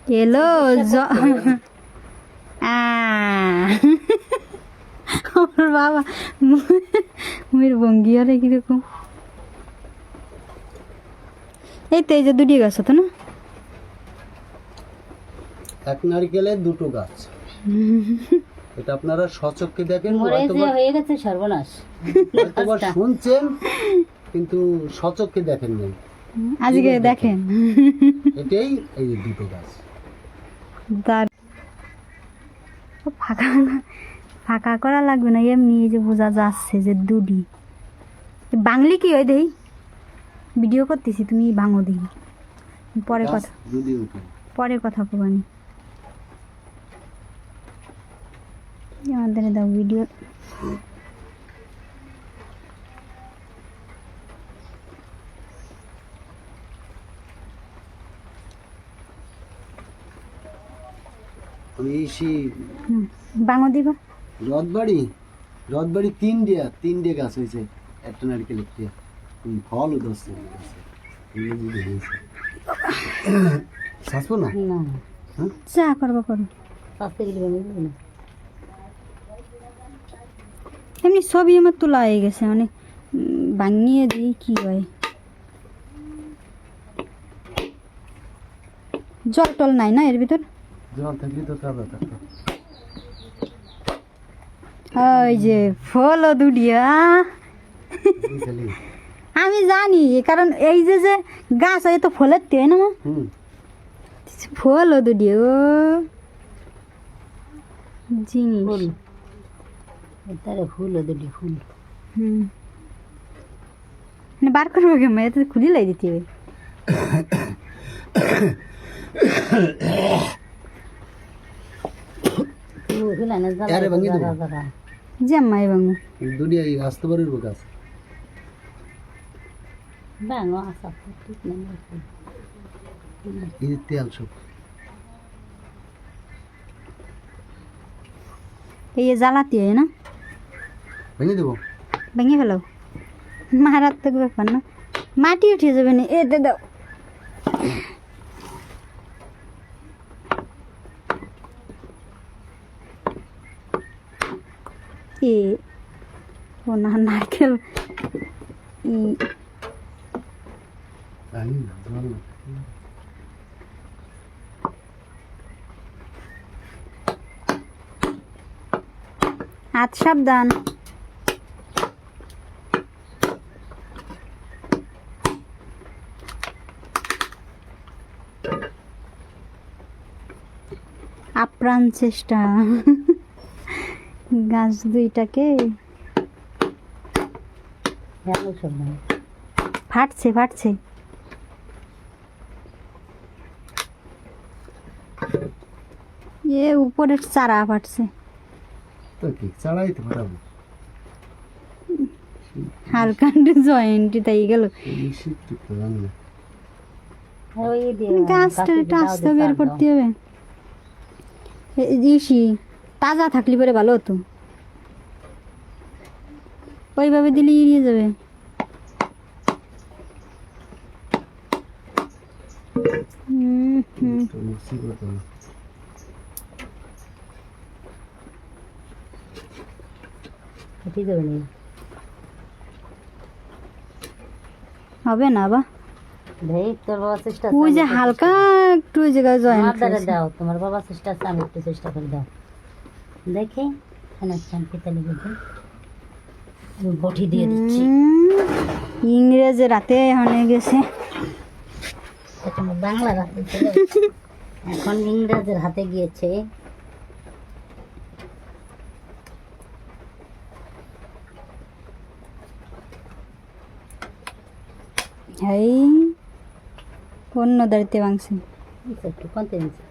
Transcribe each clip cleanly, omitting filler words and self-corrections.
এলো আমার বাবা মুয়ের ভঙ্গি আরে কিরকম। এই তো এই যে দুটি গাছ হতো না, এক নারকেলে দুটো গাছ। এটা আপনারা সচক্ষে দেখেন, হয়ে গেছে সর্বনাশ। হয়তোবা শুনছেন কিন্তু সচক্ষে দেখেন নাই। আজকে দেখেন এটাই এই যে দুটো গাছ। তার ফাঁকা ফাঁকা করা লাগবে না, এমনি এই যে বোঝা যাচ্ছে যে দুডি। বাংলি কি হয় দেই, ভিডিও করতেছি তুমি ভাঙো দিই, পরে কথা যদি উঠে পরে কথা কবানি। আমাদের দাও ভিডিও। আমি এসি ভাঙো দিবা। রথবাড়ি তিনটে গাছ হয়েছে, একটা নারকেল একটা ফল ধরছে। শাসবো না, হ্যাঁ যা করবো করো, এমনি সবই আমার তোলা হয়ে গেছে, মানে ভাঙিয়ে দিই কি হয়। জল টল নাই না এর ভিতর? জল থাকলে তো কাদা থাকতো। ওই যে ফল দুডিয়া আমি জানি, কারণ এই যে যে গাছ হয় তো ফলের তে না মা, ফল দুডিয়া ও জিনিস ফুল দুটি ফুল মানে বার করবো কেমন, এত খুলি লাই দিতে হবে। জাম্মা এবং দুটি আসতে পারিব গাছ। এই তেল সব এই জ্বালাতে হয় না, ভেঙে দেবো। ভেঙে ফেলাও, মারাত্মক ব্যাপার না, মাটি উঠে যাবে না। এতে দাও এ ও না নারকেল জানি না, জল না। হাত সাবধান। আপ্রাণ চেষ্টা গাছ দুইটাকে ফাটছে ফাটছে। এ উপরের চারা ফাটছে, তো কি চালাই তো ফাটাবো। হালকা জয়েন্ট তাই গেল। গাছটা আস্তে বের করতে হবে। দিসি তাজা থাকলে পরে ভালো হতো, ওইভাবে দিলে ইয়ে যাবে। হবে না বা ওই যে হালকা একটু ওই জায়গায় জয়েন্ট দাও, তোমার বাবা চেষ্টা আছে, আমি একটু চেষ্টা করে দাও দেখে বটি দিয়ে দিচ্ছি। ইংরেজি রাতে হয়ে গেছে, বাংলা রাতে এখন ইংরেজের হাতে গিয়েছে। এই অন্য দাঁড়িতে ভাঙছে একটু কমতে দিচ্ছে।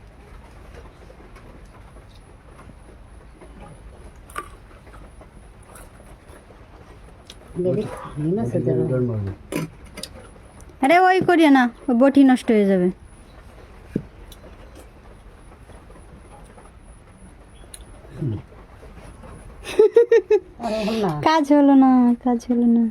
আরে ওই করিয়ে না, ওই বটি নষ্ট হয়ে যাবে। কাজ হলো না, কাজ হলো না।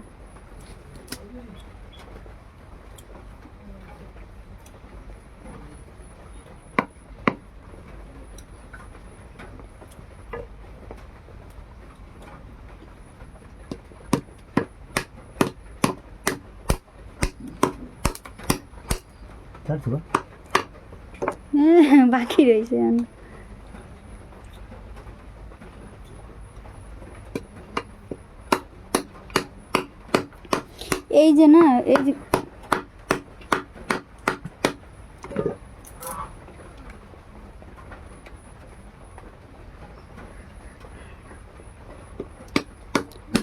তার তো বাকি রয়েছে এই যে না এই যে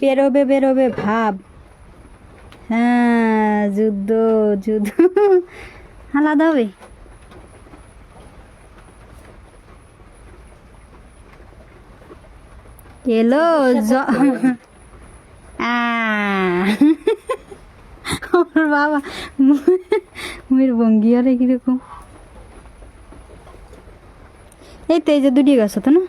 বেরোবে বেরোবে ভাব। হ্যাঁ যুদ্ধ যুদ্ধ আলাদা হবে। এলো আমার বাবা মুয়ের ভঙ্গি আরে কিরকম। এই তো এই যে দুটি গাছ হতো না।